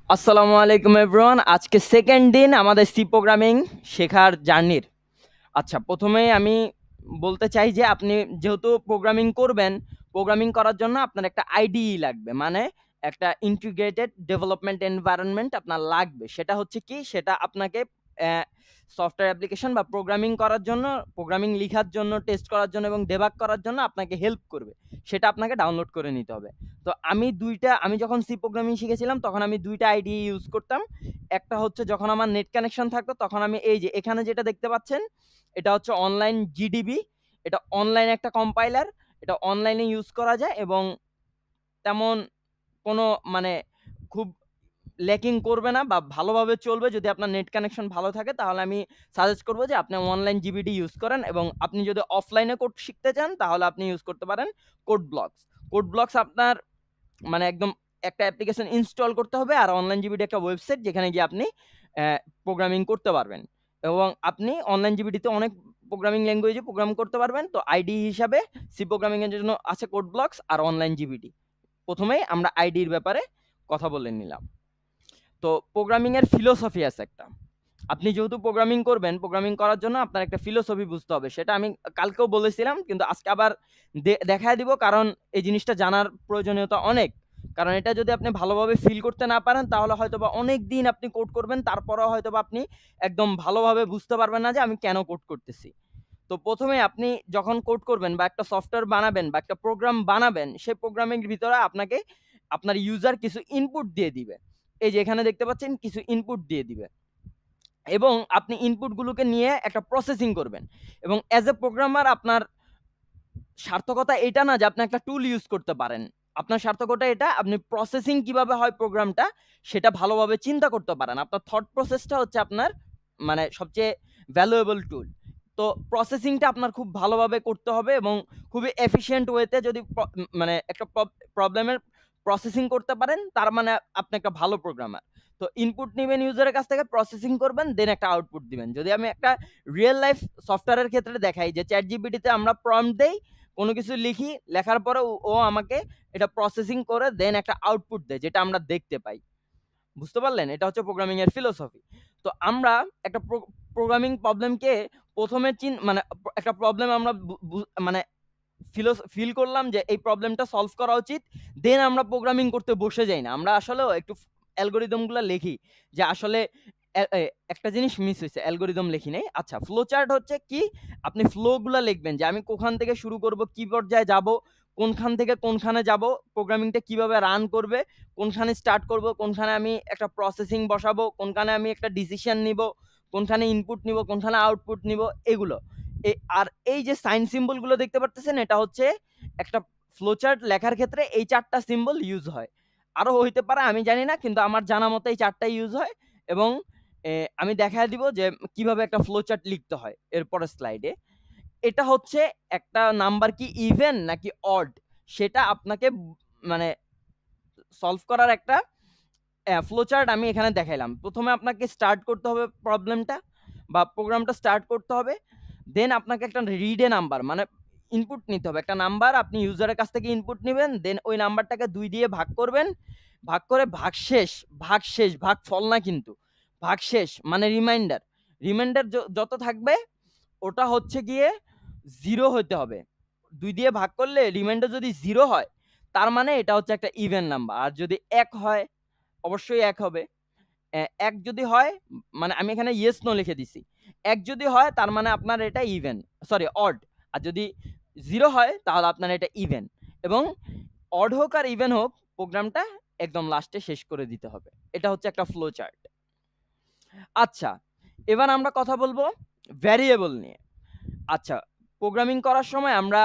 আসসালামু আলাইকুম এভরিওয়ান। আজকে সেকেন্ড দিন আমাদের সি প্রোগ্রামিং শেখার জার্নির। আচ্ছা, প্রথমেই আমি বলতে চাই যে আপনি যেহেতু প্রোগ্রামিং করবেন, প্রোগ্রামিং করার জন্য আপনার একটা আইডিই লাগবে। মানে একটা ইন্টিগ্রেটেড ডেভেলপমেন্ট এনভায়রনমেন্ট আপনার লাগবে। সেটা হচ্ছে কি? সেটা আপনাকে সফটওয়্যার অ্যাপ্লিকেশন বা প্রোগ্রামিং করার জন্য, প্রোগ্রামিং লিখার জন্য, টেস্ট করার জন্য এবং ডেবাগ করার জন্য আপনাকে হেল্প করবে। সেটা আপনাকে ডাউনলোড করে নিতে হবে। তো আমি যখন সি প্রোগ্রামিং শিখেছিলাম তখন আমি ২ টা আইডি ইউজ করতাম। একটা হচ্ছে যখন আমার নেট কানেকশন থাকতো তখন আমি এই যে এখানে যেটা দেখতে পাচ্ছেন, এটা হচ্ছে অনলাইন জিডিবি। এটা অনলাইন একটা কম্পাইলার। এটা অনলাইনে ইউজ করা যায় এবং তেমন কোনো মানে খুব ল্যাকিং করবে না বা ভালোভাবে চলবে। যদি আপনার নেট কানেকশন ভালো থাকে তাহলে আমি সাজেস্ট করব যে আপনি অনলাইন জিবিডি ইউজ করেন, এবং আপনি যদি অফলাইনে কোড শিখতে চান তাহলে আপনি ইউজ করতে পারেন কোড ব্লকস। কোড ব্লকস আপনার মানে একদম একটা অ্যাপ্লিকেশন ইনস্টল করতে হবে, আর অনলাইন জিবিডি একটা ওয়েবসাইট যেখানে গিয়ে আপনি প্রোগ্রামিং করতে পারবেন, এবং আপনি অনলাইন জিবিডিতে অনেক প্রোগ্রামিং ল্যাঙ্গুয়েজে প্রোগ্রাম করতে পারবেন। তো আইডি হিসাবে সি প্রোগ্রামিং এর জন্য আছে কোড ব্লকস আর অনলাইন জিবিডি। প্রথমেই আমরা আইডির ব্যাপারে কথা বলে নিলাম। তো প্রোগ্রামিং এর ফিলোসফি আছে একটা। আপনি যেহেতু প্রোগ্রামিং করবেন, প্রোগ্রামিং করার জন্য আপনার একটা ফিলোসফি বুঝতে হবে। সেটা আমি কালকেও বলেছিলাম, কিন্তু আজকে আবার দেখায় দিব, কারণ এই জিনিসটা জানার প্রয়োজনীয়তা অনেক। কারণ এটা যদি আপনি ভালোভাবে ফিল করতে না পারেন তাহলে হয়তোবা অনেক দিন আপনি কোড করবেন, তারপরেও হয়তোবা আপনি একদম ভালোভাবে বুঝতে পারবেন না যে আমি কেন কোড করতেছি। তো প্রথমে আপনি যখন কোড করবেন বা একটা সফটওয়্যার বানাবেন বা একটা প্রোগ্রাম বানাবেন, সেই প্রোগ্রামের ভিতরে আপনাকে আপনার ইউজার কিছু ইনপুট দিয়ে দিবে। এই যে এখানে দেখতে পাচ্ছেন কিছু ইনপুট দিয়ে দিবে, এবং আপনি ইনপুটগুলোকে নিয়ে একটা প্রসেসিং করবেন। এবং অ্যাজ এ প্রোগ্রামার আপনার সার্থকতা এটা না যে আপনি একটা টুল ইউজ করতে পারেন। আপনার সার্থকতা এটা, আপনি প্রসেসিং কিভাবে হয় প্রোগ্রামটা সেটা ভালোভাবে চিন্তা করতে পারেন। আপনার থট প্রসেসটা হচ্ছে আপনার মানে সবচেয়ে ভ্যালুয়েবল টুল। তো প্রসেসিংটা আপনার খুব ভালোভাবে করতে হবে, এবং খুবই এফিশিয়েন্ট ওয়েতে যদি মানে একটা প্রবলেমের প্রসেসিং করতে পারেন তার মানে আপনি একটা ভালো প্রোগ্রামার। তো ইনপুট নিবেন ইউজারের কাছ থেকে, প্রসেসিং করবেন, দেন একটা আউটপুট দিবেন। যদি আমি একটা রিয়েল লাইফ সফটওয়্যারের ক্ষেত্রে দেখাই যে চ্যাট জিপিটিতে আমরা প্রম্পট দেই, কোনো কিছু লিখি, লেখার পরে ও আমাকে এটা প্রসেসিং করে দেন একটা আউটপুট দেয় যেটা আমরা দেখতে পাই। বুঝতে পারলেন? এটা হচ্ছে প্রোগ্রামিং এর ফিলোসফি। তো আমরা একটা প্রোগ্রামিং প্রবলেমকে প্রথমে মানে একটা প্রবলেম আমরা মানে ফিল করলাম যে এই প্রবলেমটা সলভ করা উচিত। দেন আমরা প্রোগ্রামিং করতে বসে যাই না। আমরা আসলেও একটু অ্যালগরিদম গুলা লিখি যে আসলে একটা জিনিস মিস হইছে, অ্যালগরিদম লিখি নাই। আচ্ছা, ফ্লো চার্ট হচ্ছে কি? আপনি ফ্লো গুলা লিখবেন যে আমি কোখান থেকে শুরু করব, কি পর্যায়ে যাব, কোনখান থেকে কোনখানে যাব, প্রোগ্রামিংটা কিভাবে রান করবে, কোনখানে স্টার্ট করব, কোনখানে আমি একটা প্রসেসিং বসাবো, কোনখানে আমি একটা ডিসিশন নিব, কোনখানে ইনপুট নিব, কোনখানে আউটপুট নিব, এগুলো। আর এই যে সাইন সিম্বল গুলো দেখতে পারতেছেন, এটা হচ্ছে একটা ফ্লোচার্ট লেখার ক্ষেত্রে এই ৪ টা সিম্বল ইউজ হয়। আরো হইতে পারে আমি জানি না, কিন্তু আমার জানা মতে এই ৪ টাই ইউজ হয়। এবং আমি দেখায় দিব যে কিভাবে একটা ফ্লোচার্ট লিখতে হয় এরপরের স্লাইডে। এটা হচ্ছে একটা নাম্বার কি ইভেন নাকি অড, সেটা আপনাকে মানে সলভ করার একটা ফ্লোচার্ট আমি এখানে দেখাইলাম। প্রথমে আপনাকে স্টার্ট করতে হবে প্রবলেমটা বা প্রোগ্রামটা স্টার্ট করতে হবে। দেন আপনাকে একটা রিড এ নাম্বার মানে ইনপুট নিতে হবে। একটা নাম্বার আপনি ইউজারের কাছ থেকে ইনপুট নিবেন। দেন ওই নাম্বারটাকে ২ দিয়ে ভাগ করবেন। ভাগ করে ভাগফল না কিন্তু। ভাগশেষ মানে রিমাইন্ডার। রিমাইন্ডার যত থাকবে ওটা হচ্ছে গিয়ে 0 হইতে হবে। ২ দিয়ে ভাগ করলে রিমাইন্ডার যদি 0 হয় তার মানে এটা হচ্ছে একটা ইভেন নাম্বার। আর যদি ১ হয় অবশ্যই ১ হবে। ১ যদি হয় মানে আমি এখানে ইয়েস নো লিখে দিছি। ১ যদি হয় তার মানে আপনার এটা ইভেন, সরি অড। আর যদি 0 হয় তাহলে আপনার এটা ইভেন। এবং অড হোক আর ইভেন হোক প্রোগ্রামটা একদম লাস্টে শেষ করে দিতে হবে। এটা হচ্ছে একটা ফ্লো চার্ট। আচ্ছা, এবার আমরা কথা বলবো ভ্যারিয়েবল নিয়ে। আচ্ছা, প্রোগ্রামিং করার সময় আমরা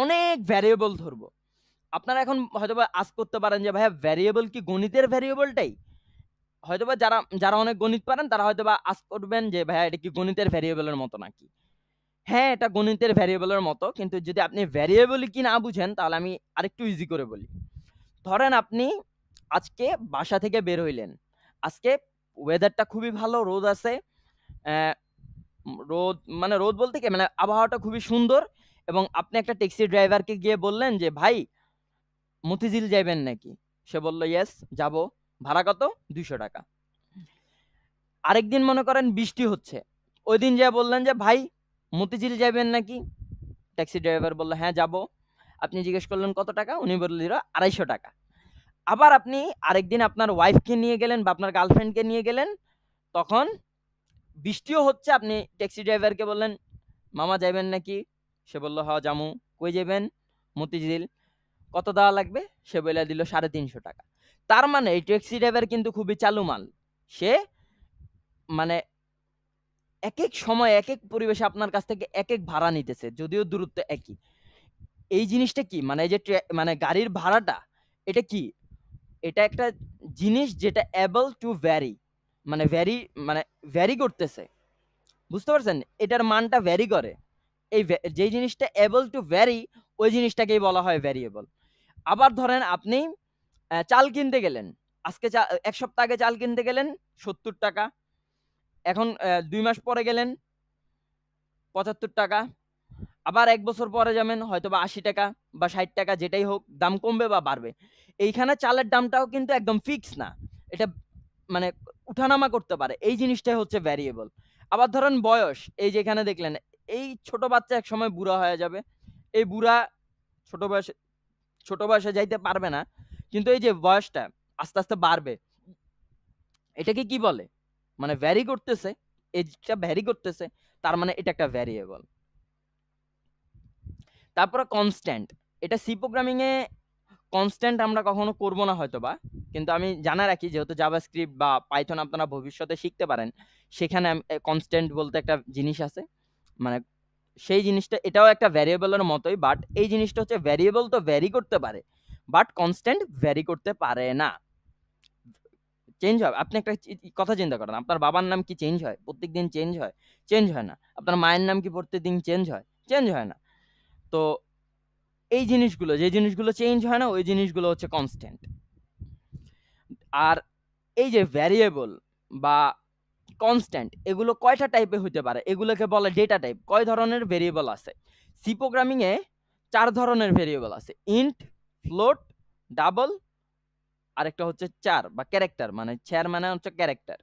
অনেক ভ্যারিয়েবল ধরবো। আপনারা এখন হয়তোবা আস্ক করতে পারেন যে ভাইয়া ভ্যারিয়েবল কি গণিতের ভ্যারিয়েবলটাই? হয়তোবা যারা যারা অনেক গণিত পারেন তারা হয়তোবা আস্ক করবেন যে ভাইয়া এটা কি গণিতের ভ্যারিয়েবলের মতো নাকি? হ্যাঁ, এটা গণিতের ভ্যারিয়েবলের মতো, কিন্তু যদি আপনি ভ্যারিয়েবলই কি না বুঝেন তাহলে আমি আরেকটু ইজি করে বলি। ধরেন আপনি আজকে বাসা থেকে বের হইলেন। আজকে ওয়েদারটা খুবই ভালো, রোদ আছে। অ্যা রোদ মানে রোদ বলতে কি মানে আবহাওয়াটা খুবই সুন্দর, এবং আপনি একটা ট্যাক্সি ড্রাইভারকে গিয়ে বললেন যে, "ভাই মতিঝিল যাইবেন নাকি?" সে বলল, "ইয়েস, যাবো।" ভাড়া কত? 200 টাকা। আরেকদিন মনে করেন বৃষ্টি হচ্ছে, ওই দিন যেয়ে বললেন যে ভাই মতিঝিল যাবেন নাকি? ট্যাক্সি ড্রাইভার বলল হ্যাঁ যাবো। আপনি জিজ্ঞেস করলেন কত টাকা? উনি বলল 250 টাকা। আবার আপনি আরেকদিন আপনার ওয়াইফকে নিয়ে গেলেন বা আপনার গার্লফ্রেন্ডকে নিয়ে গেলেন, তখন বৃষ্টিও হচ্ছে, আপনি ট্যাক্সি ড্রাইভারকে বললেন মামা যাইবেন নাকি? সে বলল হ যামু। কই যাইবেন? মতিঝিল। কত দেওয়া লাগবে? সে বইলা দিল 350 টাকা। তার মানে এই ট্যাক্সি ড্রাইভার কিন্তু খুবই চালু মাল। সে মানে একেক সময় একেক পরিবেশে আপনার কাছ থেকে একেক ভাড়া নিতেছে, যদিও দূরত্ব একই। এই জিনিসটা কি? মানে এই যে মানে গাড়ির ভাড়াটা, এটা কি? এটা একটা জিনিস যেটা able to vary, মানে মানে ভ্যারি করতেছে। বুঝতে পারছেন? এটার মানটা ভ্যারি করে। এই যেই জিনিসটা able to vary, ওই জিনিসটাকেই বলা হয় ভ্যারিয়েবল। আবার ধরেন আপনি চাল কিনতে গেলেন। আজকে ১ সপ্তাহ আগে চাল কিনতে গেলেন ৭০ টাকা। এখন ২ মাস পরে গেলেন ৭৫ টাকা। আবার ১ বছর পরে যাবেন হয়তোবা ৮০ টাকা বা ৬০ টাকা, যেটাই হোক দাম কমবে বা বাড়বে। এইখানে চালের দামটাও কিন্তু একদম ফিক্স না। এটা মানে উঠানামা করতে পারে। এই জিনিসটাই হচ্ছে ভ্যারিয়েবল। আবার ধরেন বয়স, এই যে এখানে দেখলেন, এই ছোট বাচ্চা একসময় বুড়া হয়ে যাবে। এই বুড়া ছোট বয়সে যাইতে পারবে না। কিন্তু এই যে বয়সটা আস্তে, আস্তে বাড়বে। এটাকে কি বলে? মানে ভ্যারি করতেছে। এজটা ভ্যারি করতেছে। তার মানে এটা একটা ভ্যারিয়েবল। তারপরে কনস্ট্যান্ট। এটা সি প্রোগ্রামিং এ কনস্ট্যান্ট আমরা কখনো করব না হয়তোবা। কিন্তু আমি জানা রাখি, যেহেতু জাভাস্ক্রিপ্ট বা পাইথন আপনারা ভবিষ্যতে শিখতে পারেন, সেখানে কনস্ট্যান্ট বলতে একটা জিনিস আছে। মানে সেই জিনিসটা, এটাও একটা ভ্যারিয়েবলের মতোই, বাট এই জিনিসটা হচ্ছে ভ্যারিয়েবল তো ভ্যারি করতে পারে, বাট কনস্ট্যান্ট ভ্যারি করতে পারে না। চেঞ্জ হয়। আপনি একটা কথা চিন্তা করেন, আপনার বাবার নাম কি চেঞ্জ হয়? প্রত্যেকদিন চেঞ্জ হয়? চেঞ্জ হয় না। আপনার মায়ের নাম কি প্রত্যেকদিন চেঞ্জ হয়? চেঞ্জ হয় না। তো এই জিনিসগুলো, যে জিনিসগুলো চেঞ্জ হয় না, ওই জিনিসগুলো হচ্ছে কনস্ট্যান্ট। আর এই যে ভ্যারিয়েবল বা কনস্ট্যান্ট, এগুলো কয়টা টাইপে হইতে পারে? এগুলোকে বলে ডেটা টাইপ। কয় ধরনের ভেরিয়েবল আছে? সি প্রোগ্রামিং এ ৪ ধরনের ভেরিয়েবল আছে। ইন্ট, ফ্লোট, ডাবল, আরেকটা হচ্ছে চার বা ক্যারেক্টার, মানে চার মানে হচ্ছে ক্যারেক্টার।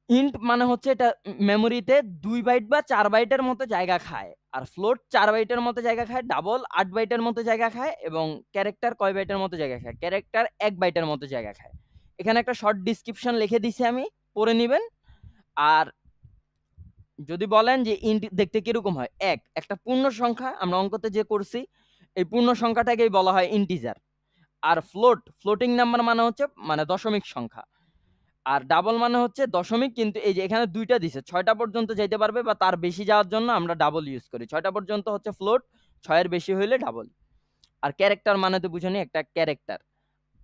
ইন্ট মানে হচ্ছে এটা মেমোরিতে ২ বাইট বা ৪ বাইটের মতো জায়গা খায়। আর ফ্লোট ৪ বাইটের মতো জায়গা খায়, ডাবল ৮ বাইটের মতো জায়গা খায়, এবং ক্যারেক্টার কয় বাইটের মতো জায়গা খায়? ক্যারেক্টার ১ বাইটের মতো জায়গা খায়। এখানে একটা শর্ট ডেসক্রিপশন লিখে দিছি আমি, পড়ে নিবেন। আর যদি বলেন যে ইন্ট দেখতে কিরকম হয়? একটা পূর্ণ সংখ্যা, আমরা অঙ্কতে যে করছি, এই পূর্ণ সংখ্যাটাকেই বলা হয় ইন্টিজার। আর ফ্লোটিং নাম্বার মানে হচ্ছে মানে দশমিক সংখ্যা। আর ডাবল মানে হচ্ছে দশমিক, কিন্তু এই যে এখানে ২ টা দিছে, ৬ টা পর্যন্ত যাইতে পারবে বা তার বেশি যাওয়ার জন্য আমরা ডাবল ইউজ করি। ৬ টা পর্যন্ত হচ্ছে ফ্লোট, ৬ এর বেশি হইলে ডাবল। আর ক্যারেক্টার মানে তো বুঝেনি, একটা ক্যারেক্টার।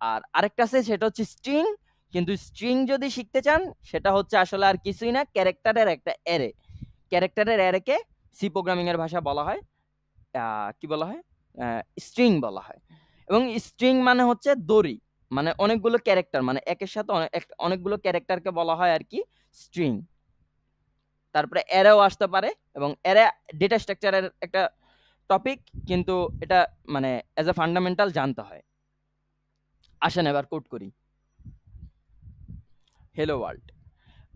আর আরেকটা আছে, সেটা হচ্ছে স্ট্রিং। কিন্তু স্ট্রিং যদি শিখতে চান, সেটা হচ্ছে আসলে আর কিছুই না, ক্যারেক্টারের একটা অ্যারে। ক্যারেক্টারের অ্যারেকে সি প্রোগ্রামিং এর ভাষায় বলা হয় কি বলা হয়? স্ট্রিং বলা হয়। এবং স্ট্রিং মানে হচ্ছে দড়ি। মানে অনেকগুলো ক্যারেক্টার, মানে একের সাথে অনেকগুলো ক্যারেক্টারকে বলা হয় আরকি স্ট্রিং। তারপরে অ্যারেও আসতে পারে, এবং অ্যারে ডেটা স্ট্রাকচারের একটা টপিক, কিন্তু এটা মানে অ্যাজ এ ফান্ডামেন্টাল জানতে হয়। আসেন এবার কোড করি। Hello world.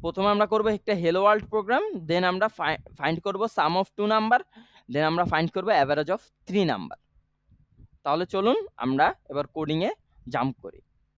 প্রথমে আমরা করব একটা হেলো ওয়ার্ল্ড প্রোগ্রাম, দেন আমরা ফাইন্ড করব সাম অফ 2 নাম্বার, দেন আমরা ফাইন্ড করব এভারেজ অফ 3 নাম্বার। তাহলে চলুন আমরা এবার কোডিং এ জাম্প করি।